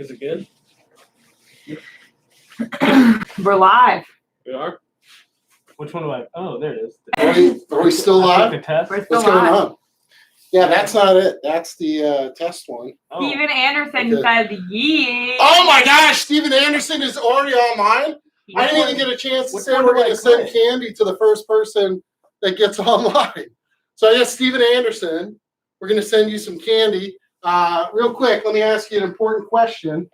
Is it good? We're live. We are? Which one do I? Oh, there it is. Are we still live? The test? We're still What's going live. on? Yeah, that's not it. That's the test one. Oh. Steven Anderson Okay. says yee. Oh my gosh, Steven Anderson is already online. I didn't even get a chance to Which say one we're do I going to send click? candy to the first person that gets online. So I guess Steven Anderson, we're going to send you some candy. Real quick, let me ask you an important question.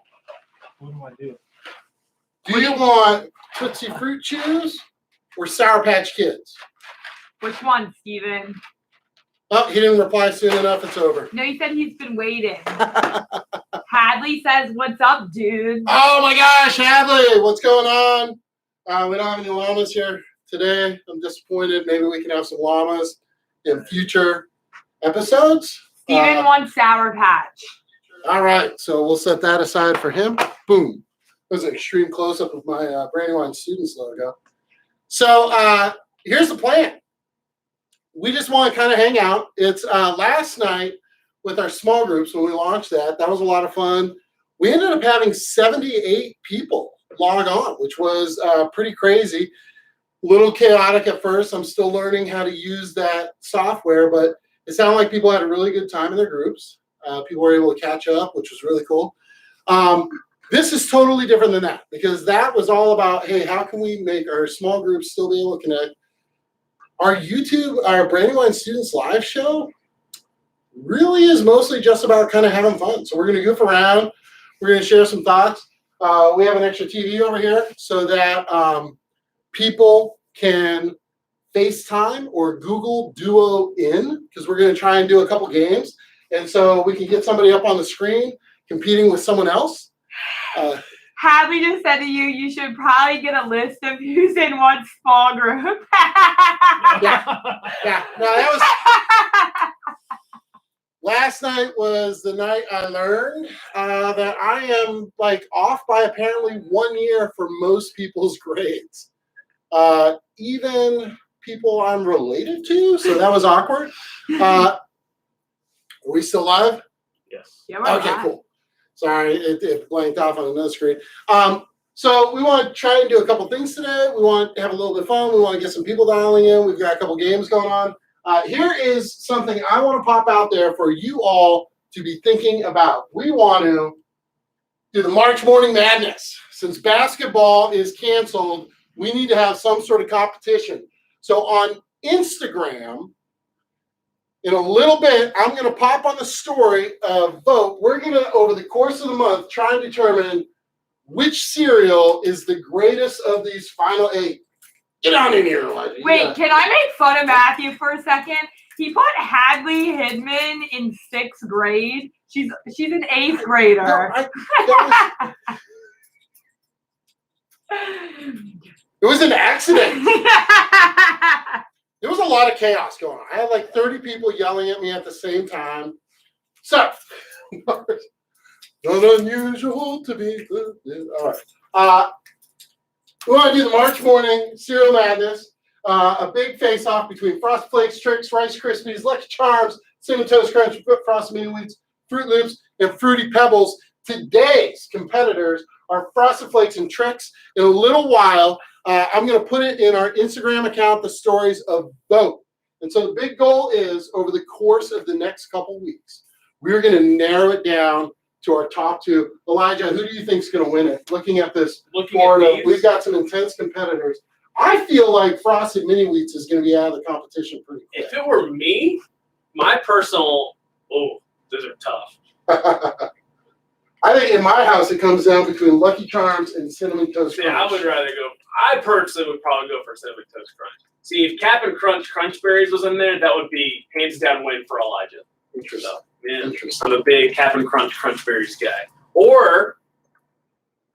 What do I do? Do you want Tootsie Fruit Chews or Sour Patch Kids? Which one, Steven? Oh, he didn't reply soon enough. It's over. No, he said he's been waiting. Hadley says, "What's up, dude?" Oh my gosh, Hadley, what's going on? We don't have any llamas here today. I'm disappointed. Maybe we can have some llamas in future episodes. Steven wants Sour Patch. All right, so we'll set that aside for him. Boom. That was an extreme close-up of my Brandywine Students logo. So here's the plan. We just want to kind of hang out. It's last night with our small groups when we launched that. That was a lot of fun. We ended up having 78 people log on, which was pretty crazy. A little chaotic at first. I'm still learning how to use that software, but it sounded like people had a really good time in their groups. People were able to catch up, which was really cool. This is totally different than that because that was all about, hey, how can we make our small groups still be able to connect? Our YouTube, our Brandywine Students Live show really is mostly just about kind of having fun. So we're going to goof around. We're going to share some thoughts. We have an extra TV over here so that people can FaceTime or Google Duo in because we're going to try and do a couple games. And so we can get somebody up on the screen competing with someone else. Hadley just said to you, you should probably get a list of who's in what small group. Yeah. No, that was last night was the night I learned that I am like off by apparently 1 year for most people's grades. Even people I'm related to, so that was awkward. Are we still live? Yes. Yeah, we're Okay, live. cool. Sorry, it blanked off on another screen. So we want to try and do a couple things today. We want to have a little bit of fun. We want to get some people dialing in. We've got a couple games going on. Here is something I want to pop out there for you all to be thinking about. We want to do the March Morning Madness. Since basketball is canceled, we need to have some sort of competition. So on Instagram, in a little bit, I'm going to pop on the story vote. We're going to, over the course of the month, try and determine which cereal is the greatest of these final 8. Get on in here, Elijah. Wait, can I make fun of Matthew for a second? He put Hadley Hidman in 6th grade. She's an 8th grader. No, it was an accident. There was a lot of chaos going on. I had like 30 people yelling at me at the same time. So, not unusual to be good. All right. We want to do the March Morning Cereal Madness. A big face-off between Frosted Flakes, Trix, Rice Krispies, Lucky Charms, Cinnamon Toast Crunch, Frosted Mini Wheats, Fruit Loops, and Fruity Pebbles. Today's competitors are Frosted Flakes and Trix. In a little while, I'm going to put it in our Instagram account, the stories of vote. And so the big goal is over the course of the next couple weeks, we're going to narrow it down to our top 2. Elijah, who do you think is going to win it? Looking at this board, we've got some intense competitors. I feel like Frosted Mini Wheats is going to be out of the competition pretty quick. If it were me, my personal, those are tough. I think in my house it comes down between Lucky Charms and Cinnamon Toast Crunch. Yeah, I would rather go. I personally would probably go for Cinnamon Toast Crunch. See, if Cap'n Crunch Crunch Berries was in there, that would be hands down win for Elijah. Interesting. So, yeah, Interesting. I'm a big Cap'n Crunch Crunch Berries guy. Or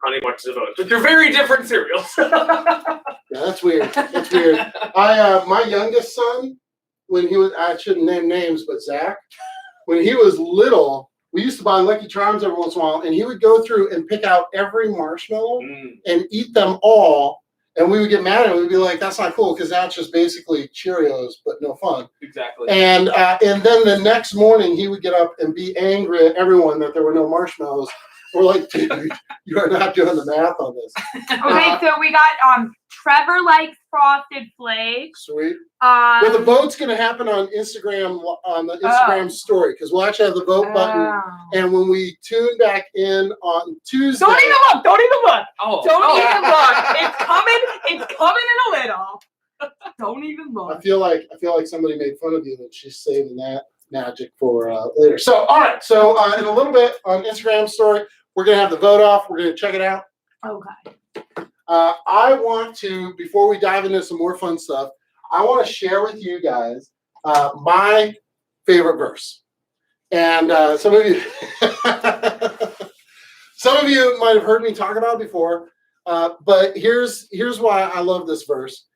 Honey Bunches of Oats, but they're very different cereals. Yeah, that's weird. That's weird. My youngest son, when he was, I shouldn't name names, but Zach, when he was little, we used to buy Lucky Charms every once in a while, and he would go through and pick out every marshmallow and eat them all. And we would get mad at him. We'd be like, that's not cool because that's just basically Cheerios, but no fun. Exactly. And then the next morning, he would get up and be angry at everyone that there were no marshmallows We're like, dude, you are not doing the math on this. Okay, so we got Trevor likes frosted flakes. Sweet. Well, the vote's going to happen on Instagram, on the Instagram story, because we'll actually have the vote button. And when we tune back in on Tuesday. Don't even look. Don't even look. Oh, Don't even look. It's coming. It's coming in a little. Don't even look. I feel like somebody made fun of you, and she's saving that magic for later. So, all right. So, in a little bit on Instagram story, we're going to have the vote off. We're going to check it out. Okay. I want to, before we dive into some more fun stuff, I want to share with you guys my favorite verse. And some of you, might have heard me talk about it before. But here's why I love this verse.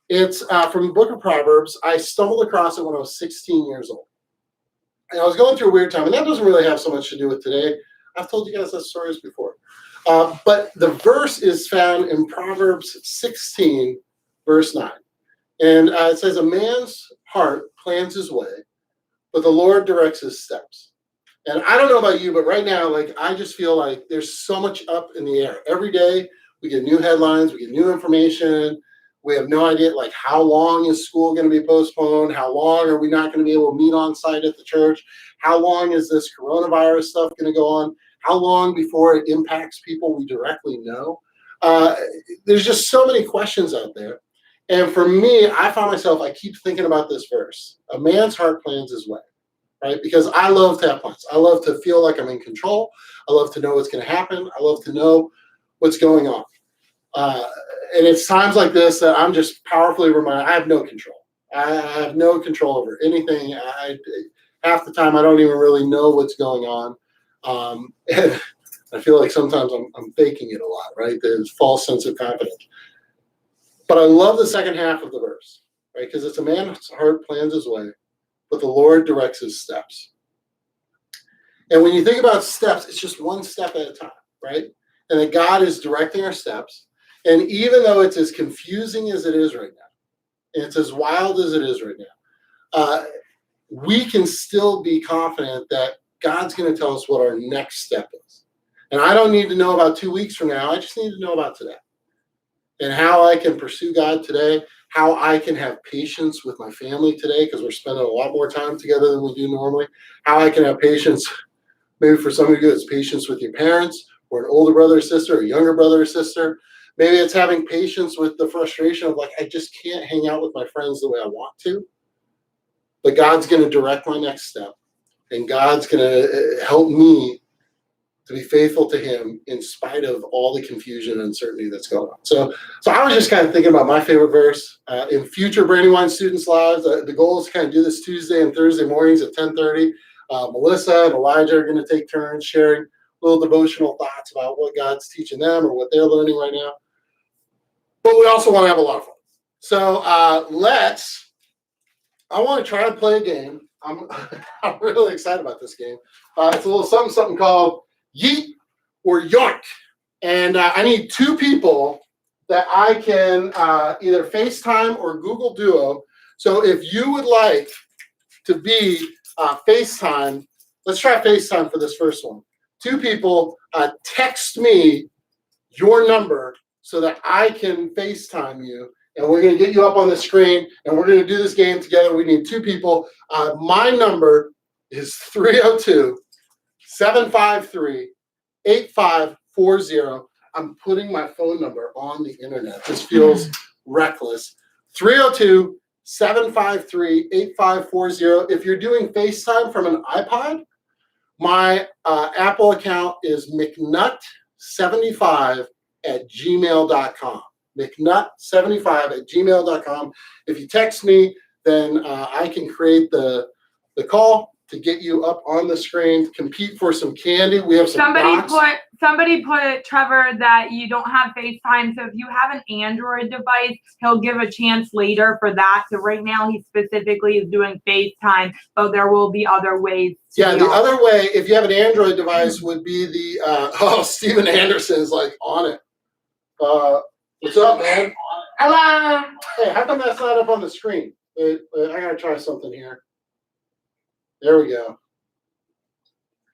It's from the book of Proverbs. I stumbled across it when I was 16 years old. And I was going through a weird time, and that doesn't really have so much to do with today. I've told you guys those stories before. But the verse is found in Proverbs 16, verse 9. And it says, a man's heart plans his way, but the Lord directs his steps. And I don't know about you, but right now, like, I just feel like there's so much up in the air. Every day, we get new headlines, we get new information. We have no idea, like, how long is school going to be postponed? How long are we not going to be able to meet on site at the church? How long is this coronavirus stuff going to go on? How long before it impacts people we directly know? There's just so many questions out there. And for me, I find myself, I keep thinking about this verse. A man's heart plans his way, right? Because I love to have plans. I love to feel like I'm in control. I love to know what's going to happen. I love to know what's going on. And it's times like this that I'm just powerfully reminded I have no control. I have no control over anything. Half the time I don't even really know what's going on. And I feel like sometimes I'm faking it a lot, right? There's false sense of confidence. But I love the second half of the verse, right? Because it's a man's heart plans his way, but the Lord directs his steps. And when you think about steps, it's just one step at a time, right? And that God is directing our steps. And even though it's as confusing as it is right now, and it's as wild as it is right now, we can still be confident that God's going to tell us what our next step is. And I don't need to know about 2 weeks from now. I just need to know about today. And how I can pursue God today, how I can have patience with my family today, because we're spending a lot more time together than we do normally. How I can have patience, maybe for some of you, it's patience with your parents, or an older brother or sister, or a younger brother or sister. Maybe it's having patience with the frustration of, like, I just can't hang out with my friends the way I want to. But God's going to direct my next step. And God's going to help me to be faithful to him in spite of all the confusion and uncertainty that's going on. So I was just kind of thinking about my favorite verse. In future Brandywine students' lives, the goal is to kind of do this Tuesday and Thursday mornings at 10:30. Melissa and Elijah are going to take turns sharing little devotional thoughts about what God's teaching them or what they're learning right now. But we also want to have a lot of fun. So I want to try to play a game. I'm really excited about this game. It's a little something called Yeet or Yoink. And I need two people that I can either FaceTime or Google Duo. So if you would like to be FaceTime, let's try FaceTime for this first one. Two people, text me your number so that I can FaceTime you. And we're going to get you up on the screen, and we're going to do this game together. We need two people. My number is 302-753-8540. I'm putting my phone number on the internet. This feels reckless. 302-753-8540. If you're doing FaceTime from an iPod, my Apple account is mcnut75@gmail.com. mcnut75@gmail.com. If you text me, then I can create the call to get you up on the screen, compete for some candy. We have some Somebody put, Trevor, that you don't have FaceTime. So if you have an Android device, he'll give a chance later for that. So right now he specifically is doing FaceTime, but there will be other ways. Yeah, the other way, if you have an Android device, would be the Steven Anderson's like on it. What's up, man? Hello. Hey, how come that's not up on the screen? I gotta try something here. There we go.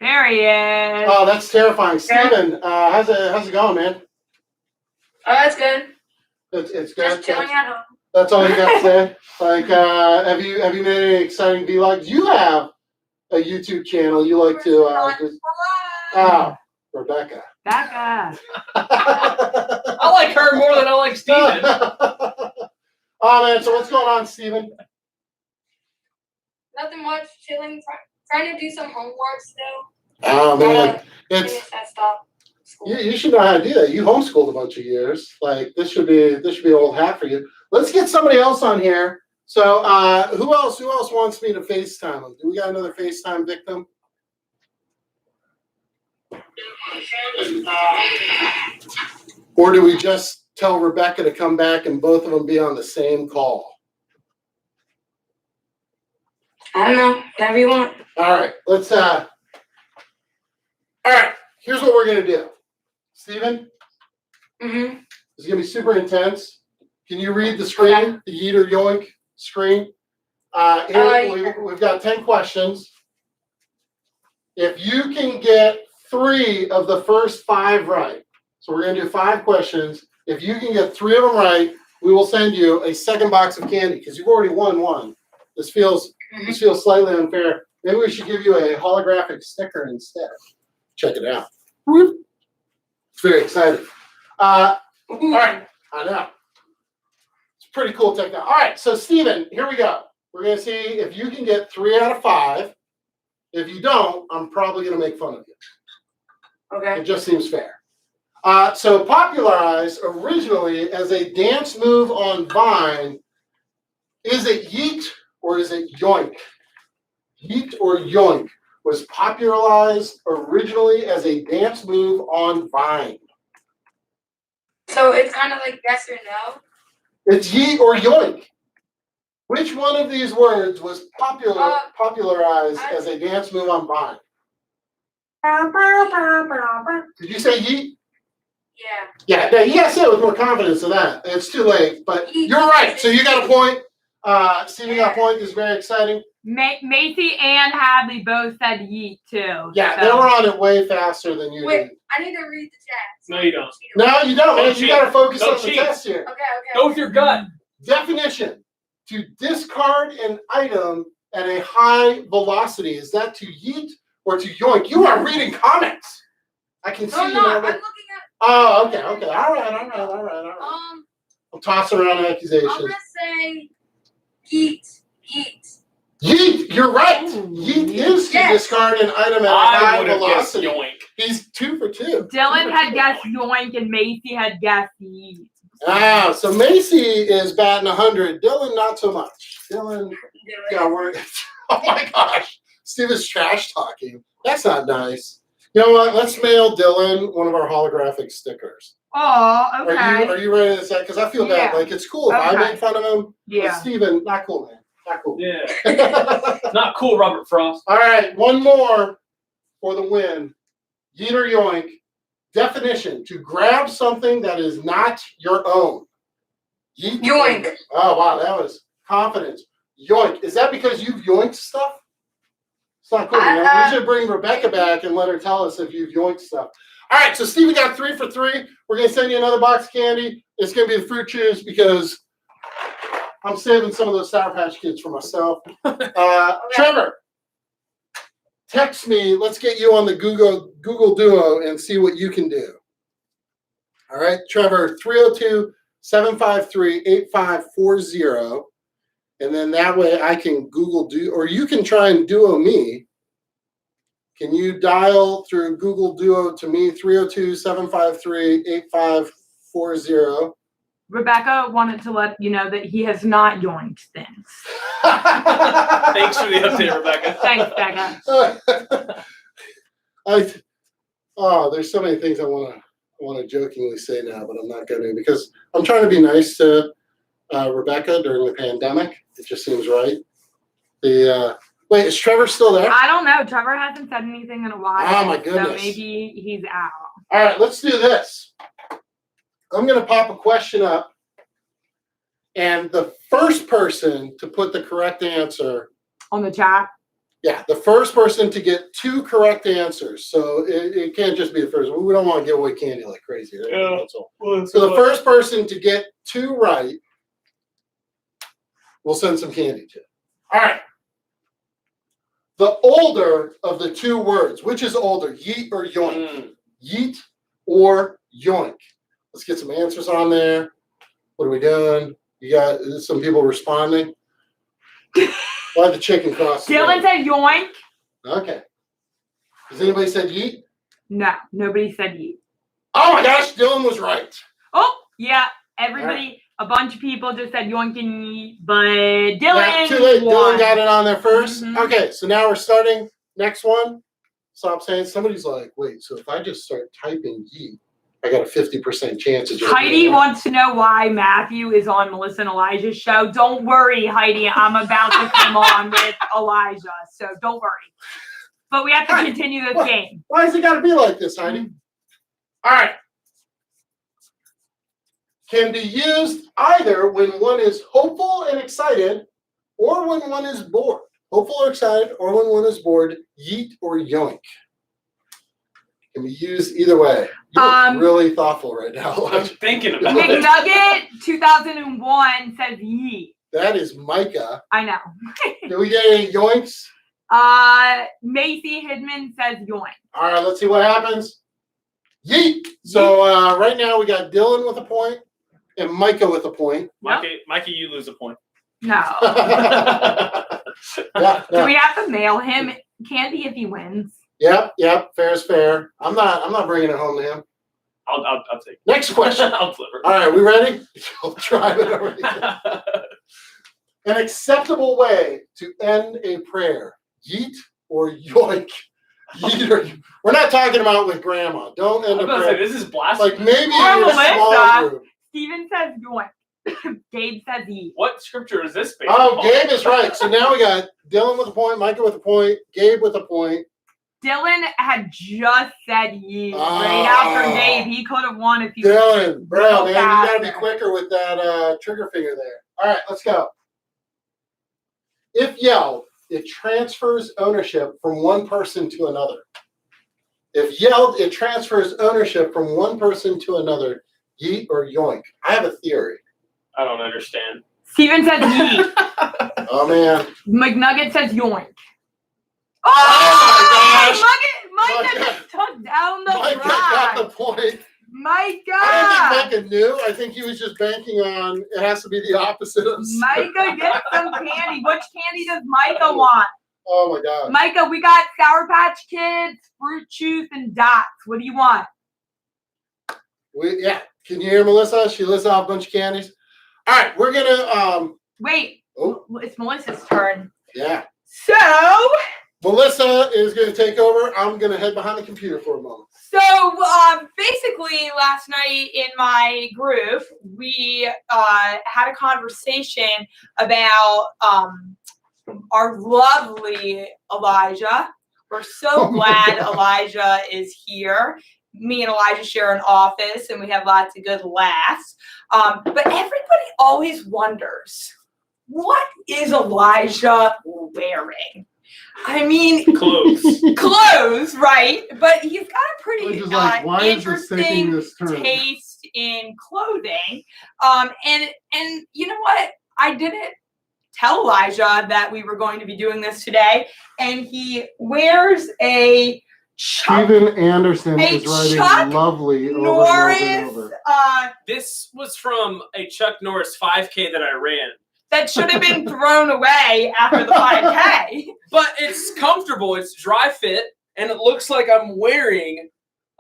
There he is. Oh, that's terrifying. Steven, how's it going, man? Oh, that's good. It's good. Just chilling at home. That's all you got to say. Like, have you made any exciting vlogs? You have a YouTube channel. You like to? Oh, Rebecca. Becca. I like her more than I like Steven. Oh man, so what's going on, Steven? Nothing much. Chilling. Trying to do some homework still. Oh man, it's Finish that stuff. you should know how to do that. You homeschooled a bunch of years. Like this should be an old hat for you. Let's get somebody else on here. So who else wants me to FaceTime them? Do we got another FaceTime victim? Or do we just tell Rebecca to come back and both of them be on the same call? I don't know. Whatever you want. All right, let's all right, here's what we're gonna do. Steven, Mm-hmm. it's gonna be super intense. Can you read the screen, the yeet or yoink screen? We've got 10 questions. If you can get 3 of the first 5 right, so we're gonna do 5 questions. If you can get 3 of them right, we will send you a second box of candy because you've already won one. This feels slightly unfair. Maybe we should give you a holographic sticker instead. Check it out. It's very exciting. All right, I know. It's pretty cool technology. All right, so Steven, here we go. We're going to see if you can get 3 out of 5. If you don't, I'm probably going to make fun of you. Okay. It just seems fair. So popularized originally as a dance move on Vine, is it yeet or is it yoink? Yeet or yoink was popularized originally as a dance move on Vine. So it's kind of like yes or no. It's yeet or yoink. Which one of these words was popularized as a dance move on Vine? Did you say yeet? Yeah. Yeah, you gotta say it with more confidence than that. It's too late, but you're right. So you got a point. Steven got a point. This is very exciting. Macy and Hadley both said yeet too. Yeah, so. they were on it way faster than you Wait, did. I need to read the chat. No, you don't. No, you don't, man. Don't You cheat. gotta focus Don't on the cheat. test here. Okay. Go with your gut. Definition: to discard an item at a high velocity. Is that to yeet or to yoink? You are reading comments. I can see No, you no, now. I'm looking at. Oh, okay. All right. I'm tossing around I'm accusations. gonna say yeet. Yeet, you're right. Yeet is to Yes. discard an item at a I high would have guessed velocity. yoink. He's 2 for 2. Dylan had guessed yoink and Macy had guessed yeet. Ah, so Macy is batting 100. Dylan, not so much. Dylan got worried. Oh my gosh. Steve is trash talking. That's not nice. You know what? Let's mail Dylan one of our holographic stickers. Oh, okay. Are you ready to say? Because I feel bad. Yeah. Like, it's cool if I Okay. make fun of him. But Yeah. Steven, not cool, man. Not cool. Yeah. Not cool, Robert Frost. All right, one more for the win. Yeet or yoink. Definition: to grab something that is not your own. Yeet. Yoink. Oh wow, that was confidence. Yoink. Is that because you've yoinked stuff? It's not cool. Man. We should bring Rebecca back and let her tell us if you've yoinked stuff. All right, so Steven got 3 for 3. We're gonna send you another box of candy. It's gonna be the fruit chews because I'm saving some of those Sour Patch Kids for myself. Trevor, text me. Let's get you on the Google Duo and see what you can do. All right, Trevor, 302-753-8540. And then that way I can Google Duo, or you can try and Duo me. Can you dial through Google Duo to me, 302-753-8540? Rebecca wanted to let you know that he has not yoinked things. Thanks for the update, Rebecca. Thanks, Becca. There's so many things I want to jokingly say now, but I'm not going to because I'm trying to be nice to Rebecca during the pandemic. It just seems right. Wait, is Trevor still there? I don't know. Trevor hasn't said anything in a while. Oh, my goodness. So maybe he's out. All right, let's do this. I'm going to pop a question up, and the first person to put the correct answer, On the chat. Yeah, the first person to get 2 correct answers. So it can't just be the first one. We don't want to give away candy like crazy. Right? Yeah. That's all. So the first person to get 2 right, we'll send some candy to. All right. The older of the 2 words, which is older, yeet or yoink? Yeet or yoink? Let's get some answers on there. What are we doing? You got some people responding. Why the chicken cross? Dylan said yoink. Okay. Has anybody said yeet? No, nobody said yeet. Oh my gosh, Dylan was right. Oh, yeah. Everybody, a bunch of people just said yoink and yeet, but Dylan. Yeah, too late. won. Dylan got it on there 1st. Mhm. Okay, so now we're starting. Next one. Stop saying. Somebody's like, wait, so if I just start typing yeet, I got a 50% chance of Heidi wants to know why Matthew is on Melissa and Elijah's show. Don't worry, Heidi. I'm about to come on with Elijah, so don't worry. But we have to continue this game. Why has it got to be like this, Heidi? All right. Can be used either when one is hopeful and excited or when one is bored. Hopeful or excited or when one is bored, yeet or yoink. Can be used either way. You look really thoughtful right now. I'm thinking about it. McNugget 2001 says yeet. That is Micah. I know. Do we get any yoinks? Macy Hidman says yoink. All right, let's see what happens. Yeet. So right now we got Dylan with a point and Micah with a point. Mikey, you lose a point. No. Yeah, Do we have to mail him candy if he wins? Yep. Fair is fair. I'm not bringing it home to him. I'll take it. Next question. I'll deliver. All right, we ready? I'll try it already. An acceptable way to end a prayer. Yeet or yoink? Yeet or we're not talking about with grandma. Don't end a I'm about to say, prayer. this is blasphemy. Like maybe Or in a small Melissa. group. Steven says yoink. Gabe says yeet. What scripture is this based Oh, on? Gabe is right. So now we got Dylan with a point, Micah with a point, Gabe with a point. Dylan had just said yeet right after Gabe. He could have won if he Dylan, bro, man, you gotta be faster. quicker with that trigger finger there. All right, let's go. If yelled, it transfers ownership from one person to another. If yelled, it transfers ownership from one person to another. Yeet or yoink? I have a theory. I don't understand. Steven says yeet. Oh man. McNugget says yoink. Oh my Micah just took down the Micah got the rock. point. Micah. I don't think Micah knew. I think he was just banking on it has to be the opposite of Micah, get some candy. Which candy does Micah want? Oh my god. Micah, we got Sour Patch Kids, Fruit Juice, and Dots. What do you want? Yeah. Can you hear Melissa? She lists off a bunch of candies. All right, we're gonna Wait. Oh. It's Melissa's turn. Yeah. So Melissa is gonna take over. I'm gonna head behind the computer for a moment. Basically last night in my group, we had a conversation about our lovely Elijah. We're so glad Elijah is here. Me and Elijah share an office and we have lots of good laughs. But everybody always wonders, what is Elijah wearing? I mean, clothes, right? But he's got a pretty interesting taste in clothing. And you know what? I didn't tell Elijah that we were going to be doing this today, and he wears a Steven Anderson is writing Chuck lovely Norris. over and over. This was from a Chuck Norris 5K that I ran. That should have been thrown away after the 5K. But it's comfortable. It's dry fit, and it looks like I'm wearing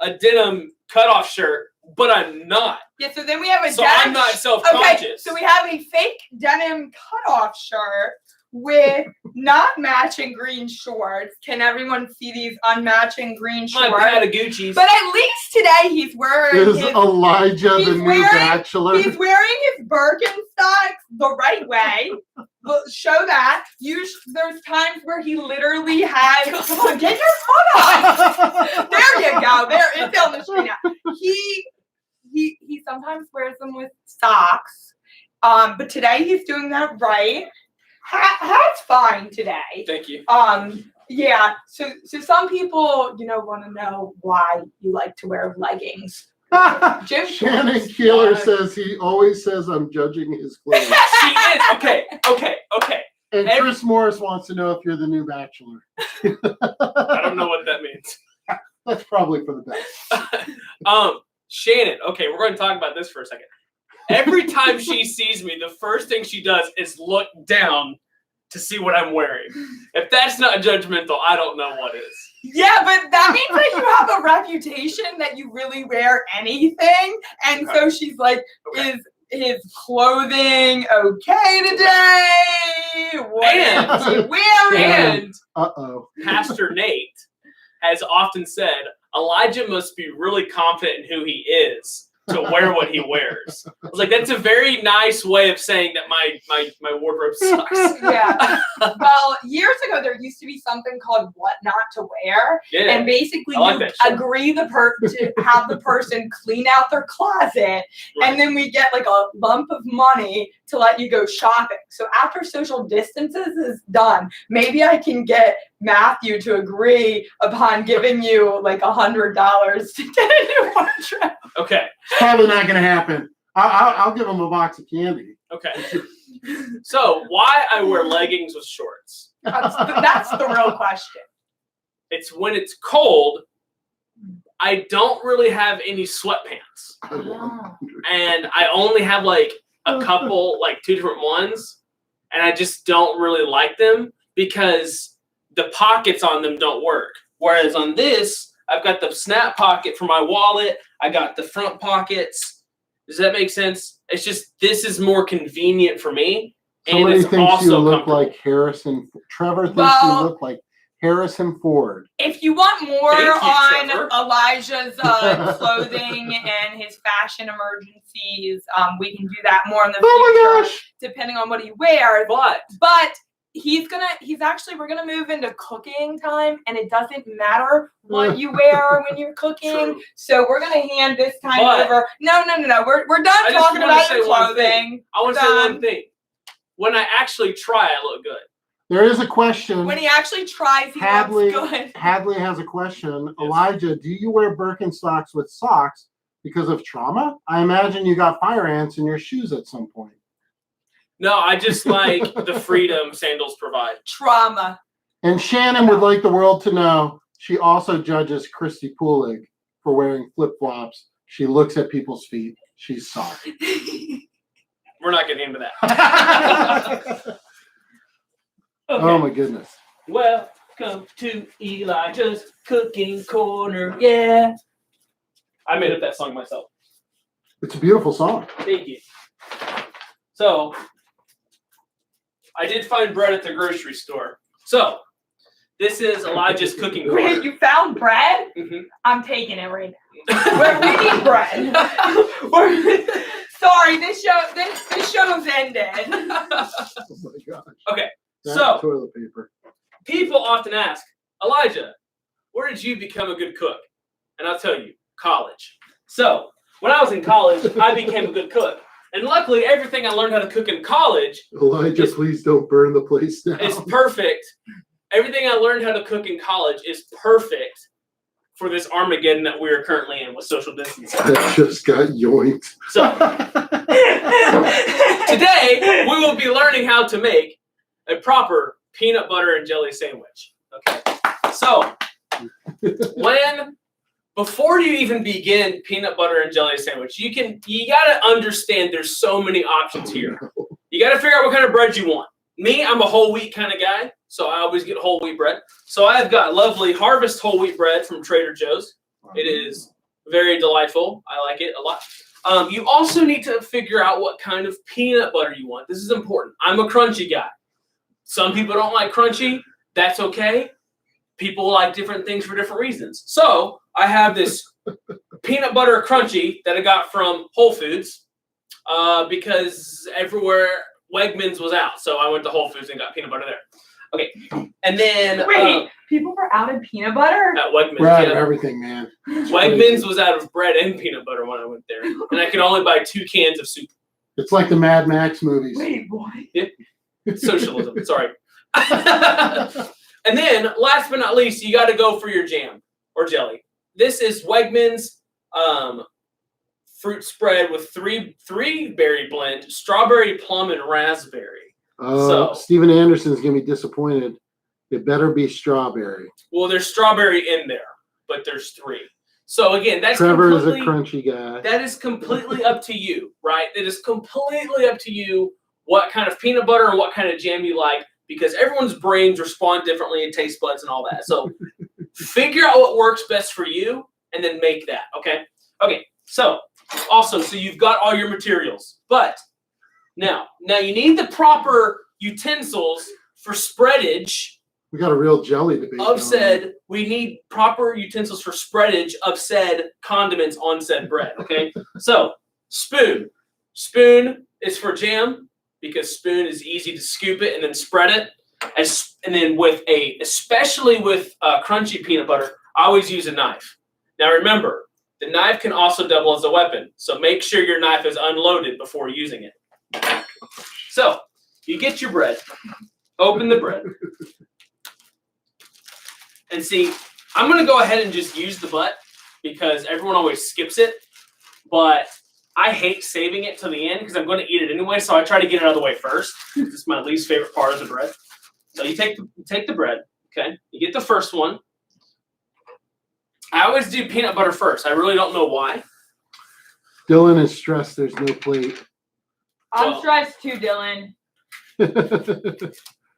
a denim cutoff shirt, but I'm not. Yeah, so then we have a So denim. I'm not self-conscious. Okay, so we have a fake denim cutoff shirt with not matching green shorts. Can everyone see these unmatching green My shorts? pair of Gucci's. But at least today he's wearing Is Elijah the new bachelor? He's wearing his Birkenstocks the right way. Show that. There's times where he literally has. Come on, get your foot up. There you go. There, it's on the screen now. He sometimes wears them with socks. But today he's doing that right. Hat's fine today. Thank you. Yeah. So some people, want to know why you like to wear leggings. Jim Shannon Keeler says he always says I'm judging his clothes. She is. Okay. And Chris Morris wants to know if you're the new Bachelor. I don't know what that means. That's probably for the best. Shannon, okay, we're going to talk about this for a second. Every time she sees me, the first thing she does is look down to see what I'm wearing. If that's not judgmental, I don't know what is. Yeah, but that means that you have a reputation that you really wear anything. And so she's like, is his clothing okay today? What is he wearing? And Pastor Nate has often said, Elijah must be really confident in who he is to wear what he wears. I was like, that's a very nice way of saying that my wardrobe sucks. Yeah. Well, years ago, there used to be something called What Not to Wear. Yeah. And basically, I like you that show. agree to have the person clean out their closet. Right. And then we get like a lump of money to let you go shopping. So after social distances is done, maybe I can get Matthew to agree upon giving you like $100 to get a new wardrobe. Okay. it's probably not going to happen. I'll give him a box of candy. Okay. So why I wear leggings with shorts? That's the real question. It's when it's cold, I don't really have any sweatpants. And I only have like a couple, like 2 different ones. And I just don't really like them because the pockets on them don't work. Whereas on this, I've got the snap pocket for my wallet. I got the front pockets. Does that make sense? It's just, this is more convenient for me. And Somebody it's thinks you also look comfortable. like Harrison. Trevor thinks Well, you look like Harrison Ford. If you want more Thank you, on Trevor. Elijah's clothing and his fashion emergencies, we can do that more in the Oh my future, gosh! depending on what he wears. But But we're gonna move into cooking time, and it doesn't matter what you wear when you're cooking. True. So we're gonna hand this time But- over. No. We're done I just talking wanna about say your one thing. clothing. I want to say one thing. When I actually try, I look good. There is a question. When he actually tries, he Hadley, looks good. Hadley has a question. Yes. Elijah, do you wear Birkenstocks with socks because of trauma? I imagine you got fire ants in your shoes at some point. No, I just like the freedom sandals provide. Trauma. And Shannon would like the world to know she also judges Christy Pulig for wearing flip-flops. She looks at people's feet. She's sorry. We're not getting into that. Oh my goodness. Welcome to Elijah's Cooking Corner. Yeah. I made up that song myself. It's a beautiful song. Thank you. So, I did find bread at the grocery store. So, this is Elijah's Cooking Wait, Corner. you found bread? Mhm. I'm taking it right now. We need bread. Sorry, this show's ended. Oh my gosh. Okay, That's so toilet paper. people often ask, Elijah, where did you become a good cook? And I'll tell you, college. So, when I was in college, I became a good cook. And luckily, everything I learned how to cook in college Elijah, please don't burn the place down. is perfect. Everything I learned how to cook in college is perfect for this Armageddon that we are currently in with social distancing. That just got yoinked. So, today, we will be learning how to make a proper peanut butter and jelly sandwich. Okay. So, before you even begin peanut butter and jelly sandwich, you gotta understand there's so many options here. You gotta figure out what kind of bread you want. Me, I'm a whole wheat kind of guy, so I always get whole wheat bread. So I've got lovely Harvest whole wheat bread from Trader Joe's. It is very delightful. I like it a lot. You also need to figure out what kind of peanut butter you want. This is important. I'm a crunchy guy. Some people don't like crunchy. That's okay. People like different things for different reasons. So I have this peanut butter crunchy that I got from Whole Foods because everywhere Wegmans was out. So I went to Whole Foods and got peanut butter there. Okay. And then Wait, people were out of peanut butter? at Wegmans. We're out of Yeah. everything, man. Wegmans was out of bread and peanut butter when I went there. And I could only buy 2 cans of soup. It's like the Mad Max movies. Wait, what? Socialism. Sorry. And then, last but not least, you got to go for your jam or jelly. This is Wegmans fruit spread with three berry blend, strawberry, plum, and raspberry. Oh, Steven Anderson's gonna be disappointed. It better be strawberry. Well, there's strawberry in there, but there's 3. So again, that's Trevor is a crunchy guy. That is completely up to you, right? It is completely up to you what kind of peanut butter and what kind of jam you like, because everyone's brains respond differently and taste buds and all that. So figure out what works best for you and then make that, okay? Okay, so also, so you've got all your materials, but now you need the proper utensils for spreadage. We got a real jelly debate. We need proper utensils for spreadage of said condiments on said bread, okay? So, spoon. Spoon is for jam because spoon is easy to scoop it and then spread it. And then especially with crunchy peanut butter, I always use a knife. Now remember, the knife can also double as a weapon, so make sure your knife is unloaded before using it. So, you get your bread, open the bread. And see, I'm going to go ahead and just use the butt because everyone always skips it. But I hate saving it to the end because I'm going to eat it anyway. So I try to get it out of the way first. This is my least favorite part of the bread. So you take the bread, okay? You get the first one. I always do peanut butter first. I really don't know why. Dylan is stressed. There's no plate. I'm stressed too, Dylan.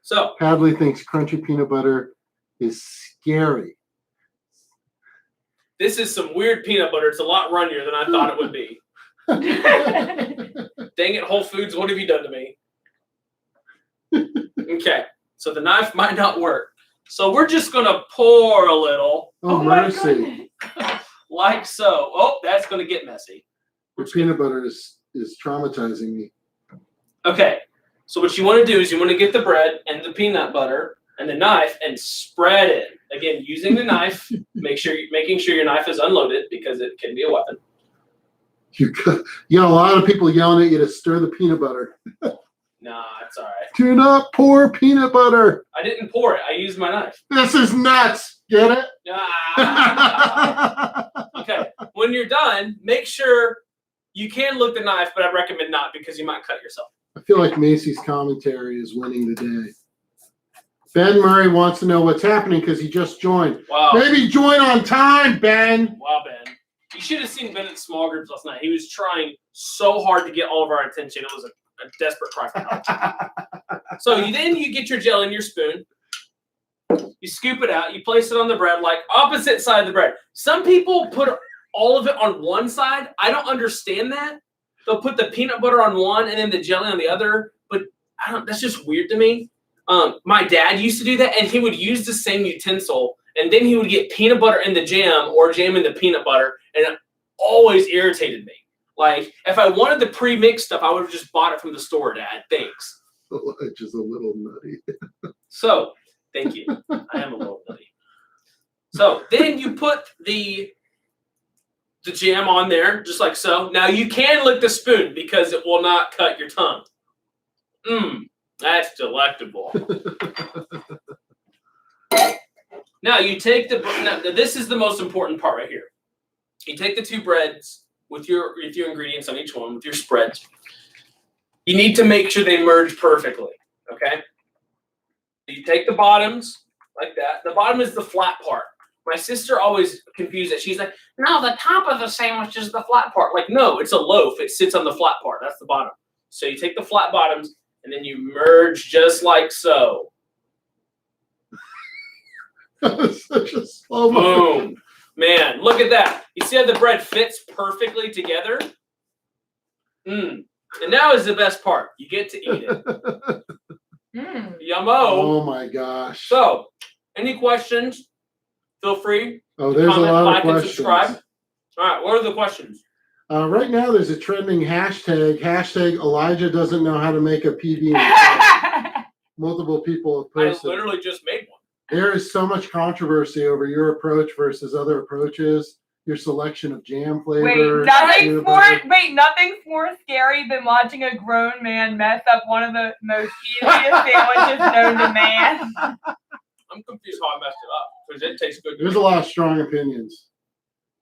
So Hadley thinks crunchy peanut butter is scary. This is some weird peanut butter. It's a lot runnier than I thought it would be. Dang it, Whole Foods, what have you done to me? Okay, so the knife might not work. So we're just going to pour a little. Oh, mercy. Like so. Oh, that's going to get messy. The peanut butter is traumatizing me. Okay, so what you want to do is you want to get the bread and the peanut butter and the knife and spread it. Again, using the knife, making sure your knife is unloaded because it can be a weapon. You got a lot of people yelling at you to stir the peanut butter. Nah, it's all right. Do not pour peanut butter. I didn't pour it. I used my knife. This is nuts. Get it? Ah. Okay, when you're done, make sure you can lick the knife, but I recommend not because you might cut yourself. I feel like Macy's commentary is winning the day. Ben Murray wants to know what's happening because he just joined. Wow. Maybe join on time, Ben. Wow, Ben. You should have seen Ben at small groups last night. He was trying so hard to get all of our attention. It was a desperate cry for help. So then you get your jelly in your spoon. You scoop it out. You place it on the bread, like opposite side of the bread. Some people put all of it on one side. I don't understand that. They'll put the peanut butter on one and then the jelly on the other. But that's just weird to me. My dad used to do that, and he would use the same utensil, and then he would get peanut butter in the jam or jam in the peanut butter, and it always irritated me. Like, if I wanted the pre-mixed stuff, I would have just bought it from the store, Dad. Thanks. Just a little nutty. So, thank you. I am a little nutty. So, then you put the jam on there, just like so. Now, you can lick the spoon because it will not cut your tongue. That's delectable. Now you take this is the most important part right here. You take the two breads with your ingredients on each one, with your spreads. You need to make sure they merge perfectly, okay? You take the bottoms like that. The bottom is the flat part. My sister always confused it. She's like, no, the top of the sandwich is the flat part. Like, no, it's a loaf. It sits on the flat part. That's the bottom. So you take the flat bottoms, and then you merge just like so. That was such a slow Boom. Man, look at that. You see how the bread fits perfectly together? And now is the best part. You get to eat it. Yummo. Oh my gosh. So, any questions? Feel free. Oh, there's a lot of questions. Subscribe. All right, what are the questions? Right now, there's a trending hashtag. Hashtag Elijah doesn't know how to make a PB&J. Multiple people have posted. I literally just made one. There is so much controversy over your approach versus other approaches. Your selection of jam flavors. Nothing's more scary than watching a grown man mess up one of the most easiest sandwiches known to man. I'm confused how I messed it up because it tastes good. There's a lot of strong opinions.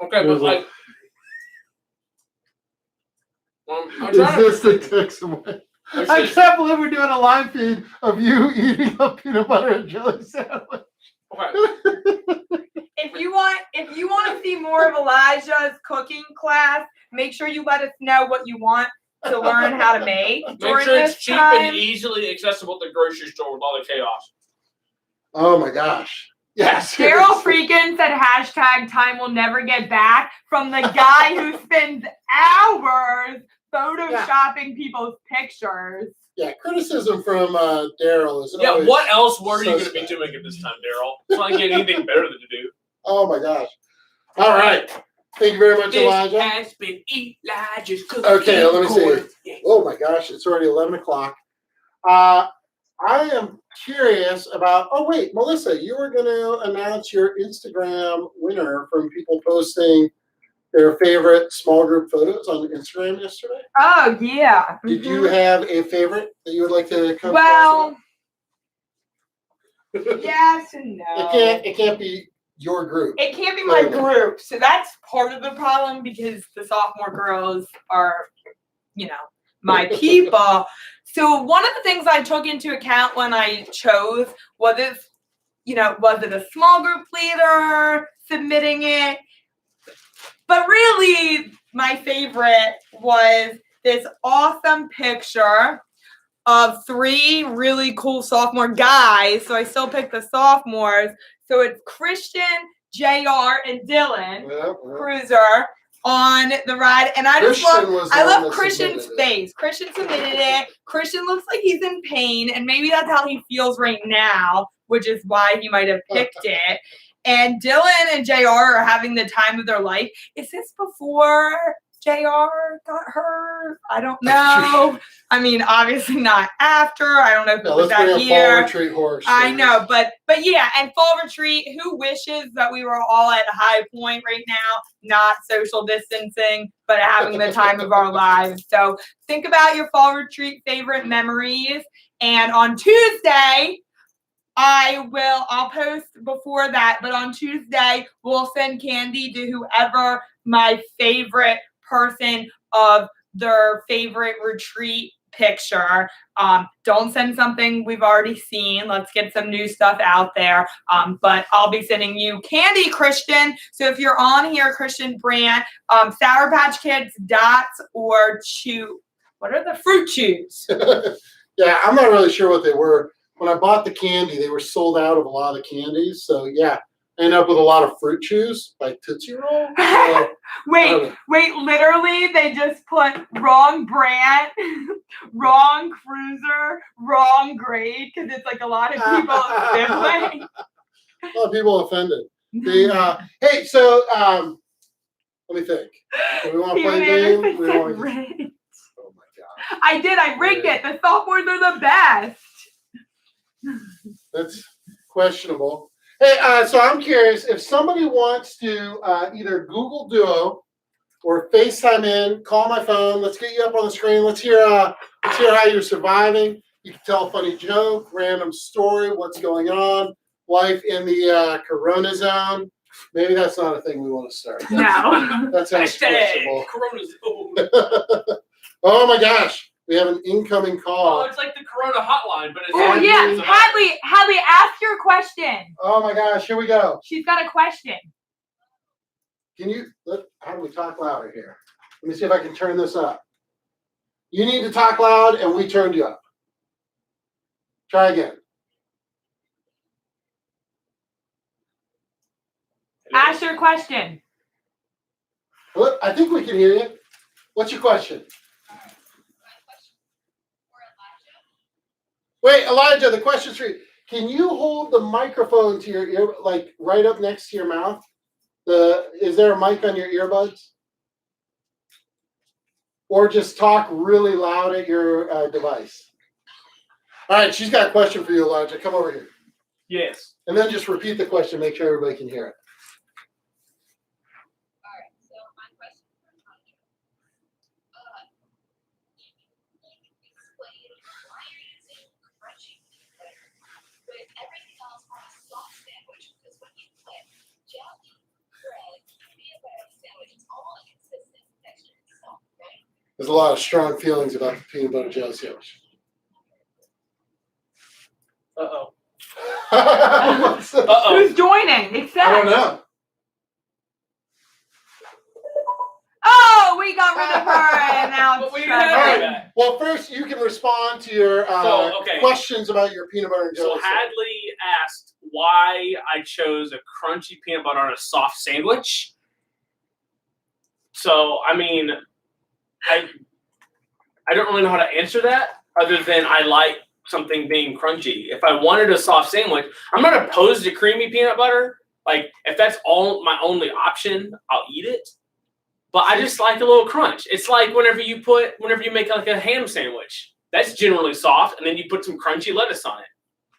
Okay, but like, I'm Is trying this the to. text away? It's I just- can't believe we're doing a live feed of you eating a peanut butter and jelly sandwich. Okay. If you want to see more of Elijah's cooking class, make sure you let us know what you want to learn how to make Make during sure it's this cheap time. and easily accessible at the grocery store with all the chaos. Oh my gosh. Yes. Daryl Freakin said hashtag time will never get back from the guy who spends hours photoshopping people's pictures. Yeah, criticism from Daryl is Yeah, always what else were you going to be suspect. doing at this time, Daryl? It's not getting anything better than to do. Oh my gosh. All right. Thank you very much, This Elijah. has been Elijah's cooking. Okay, let me see. corner. Yeah. Oh my gosh, it's already 11 o'clock. I am curious about, oh wait, Melissa, you were going to announce your Instagram winner from people posting their favorite small group photos on Instagram yesterday. Oh yeah. Did you have a favorite that you would like to come Well, across? yes and no. It can't be your group. It can't be my group. So that's part of the problem because the sophomore girls are, my people. So one of the things I took into account when I chose was it a small group leader submitting it? But really, my favorite was this awesome picture of 3 really cool sophomore guys. So I still picked the sophomores. So it's Christian, JR, and Dylan Cruiser on the ride. And I just love Christian's face. Christian submitted it. Christian looks like he's in pain, and maybe that's how he feels right now, which is why he might have picked it. And Dylan and JR are having the time of their life. Is this before JR got hurt? I don't know. I mean, obviously not after. I don't know if it was that year. Fall retreat horse. I know, but yeah, and fall retreat, who wishes that we were all at a high point right now, not social distancing, but having the time of our lives. So think about your fall retreat favorite memories. And on Tuesday, I'll post before that, but on Tuesday, we'll send candy to whoever my favorite person of their favorite retreat picture. Don't send something we've already seen. Let's get some new stuff out there. But I'll be sending you candy, Christian. So if you're on here, Christian Brandt, Sour Patch Kids, Dots, or Chew. What are the fruit chews? Yeah, I'm not really sure what they were. When I bought the candy, they were sold out of a lot of candies. So yeah, I ended up with a lot of fruit chews, like Tootsie Roll. So, Wait, literally they just put wrong brand, wrong cruiser, wrong grade, because it's like a lot of people siblings. A lot of people offended. Hey, so let me think. Do we want to play a game? We want to... Oh my god. I did. I rigged it. The sophomores are the best. That's questionable. Hey, so I'm curious if somebody wants to either Google Duo or FaceTime in, call my phone. Let's get you up on the screen. Let's hear how you're surviving. You can tell a funny joke, random story, what's going on, life in the Corona zone. Maybe that's not a thing we want to start. No. That sounds questionable. Corona zone. Oh my gosh, we have an incoming Oh, call. it's like the Corona hotline, but it's Oh Hadley. yeah, Hadley, ask your question. Oh my gosh, here we go. She's got a question. Can you, how do we talk louder here? Let me see if I can turn this up. You need to talk loud and we turned you up. Try again. Ask your question. Look, I think we can hear you. What's your question? Wait, Elijah, the question's for you. Can you hold the microphone to your ear, like right up next to your mouth? Is there a mic on your earbuds? Or just talk really loud at your device. All right, she's got a question for you, Elijah. Come over here. Yes. And then just repeat the question, make sure everybody can hear it. All right. So my question for Elijah. Explain why you're using crunchy peanut butter with everything else on a soft There's a lot of strong feelings about the peanut butter jelly sandwich. Uh-oh. What's this? Uh-oh. Who's joining? I don't Except. know. Oh, we got rid of her, and now But it's we didn't Trevor. have Alright. that. Well, first you can respond to your Okay. questions about your peanut butter and jelly So sandwich. Hadley asked why I chose a crunchy peanut butter on a soft sandwich. So, I mean, I don't really know how to answer that other than I like something being crunchy. If I wanted a soft sandwich, I'm not opposed to creamy peanut butter. Like, if that's all my only option, I'll eat it. But I just like a little crunch. It's like whenever you make like a ham sandwich. That's generally soft, and then you put some crunchy lettuce on it.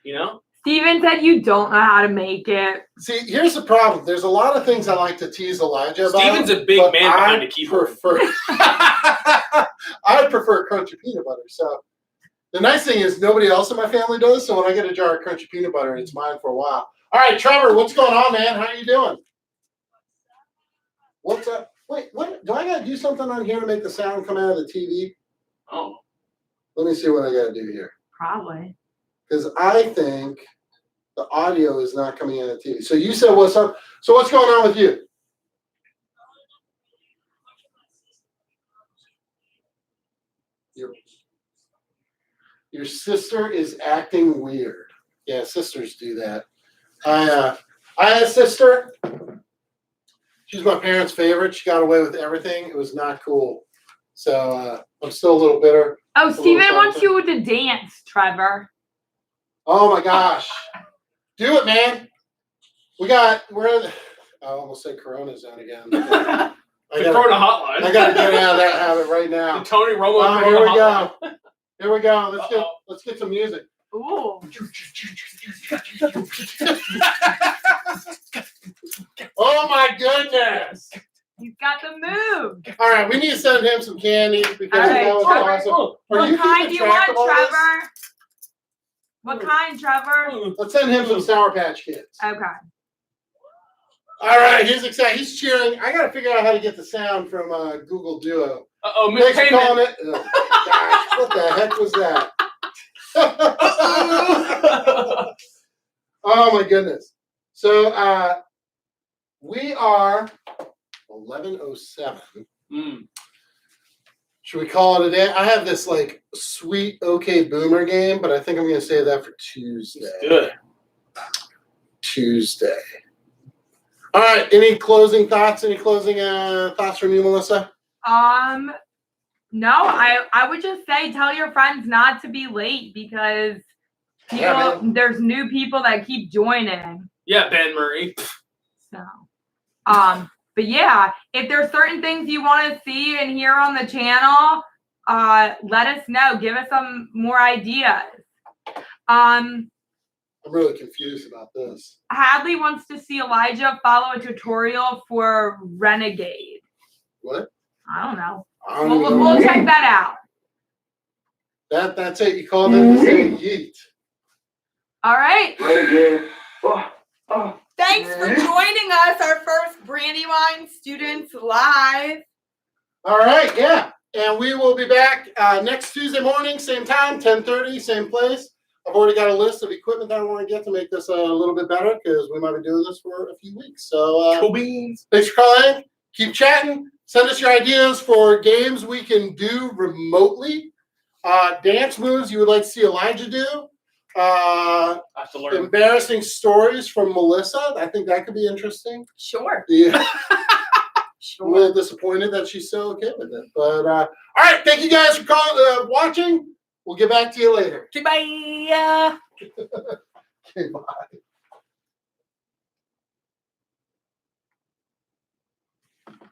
You know? Steven said you don't know how to make it. See, here's the problem. There's a lot of things I like to tease Elijah about. Steven's a big but man behind I the keyboard. I prefer crunchy peanut butter. So the nice thing is nobody else in my family does. So when I get a jar of crunchy peanut butter, it's mine for a while. All right, Trevor, what's going on, man? How are you doing? What's up? Wait, what? Do I got to do something on here to make the sound come out of the TV? Oh. Let me see what I got to do here. Probably. Because I think the audio is not coming out of the TV. So you said what's up? So what's going on with you? Your sister is acting weird. Yeah, sisters do that. I had a sister. She's my parents' favorite. She got away with everything. It was not cool. So I'm still a little bitter. Oh, little Steven wants salty. you to dance, Trevor. Oh my gosh. Do it, man. I almost said Corona's on again. The I Corona hotline. gotta get out of that habit right The now. Tony Romo Here Corona we hotline. go. Here we go. Uh-oh. Let's get some music. Ooh. Oh my goodness. He's got the move. All right, we need to send him some candy because All right. that was awesome. Are What you kind do keeping you track want, of all this? Trevor? What kind, Trevor? Let's send him some Sour Patch Kids. Okay. All right, he's excited. He's cheering. I got to figure out how to get the sound from Google Duo. Uh-oh, Thanks for mispayment. calling it. Oh, gosh, what the heck was that? Oh my goodness. So we are 11:07. Should we call it a day? I have this like sweet OK Boomer game, but I think I'm going to save that for Tuesday. Good. Tuesday. All right. Any closing thoughts? Any closing thoughts from you, Melissa? No, I would just say tell your friends not to be late because there's new people that keep joining. Yeah, Ben Murray. So, but yeah, if there's certain things you want to see and hear on the channel, let us know. Give us some more ideas. I'm really confused about this. Hadley wants to see Elijah follow a tutorial for Renegade. What? I don't know. I don't even know. We'll check that out. That's it. You called it to say yeet. All right. Thanks for joining us, our first Brandywine Students Live. All right, yeah. And we will be back next Tuesday morning, same time, 10:30, same place. I've already got a list of equipment that I want to get to make this a little bit better because we might be doing this for a few weeks. So Cool beans. thanks for calling. Keep chatting. Send us your ideas for games we can do remotely. Dance moves you would like to see Elijah do. I have to learn. Embarrassing stories from Melissa. I think that could be interesting. Sure. Yeah. Sure. I'm a little disappointed that she's so okay with it. But all right, thank you guys for watching. We'll get back to you later. Okay, bye. Okay, bye.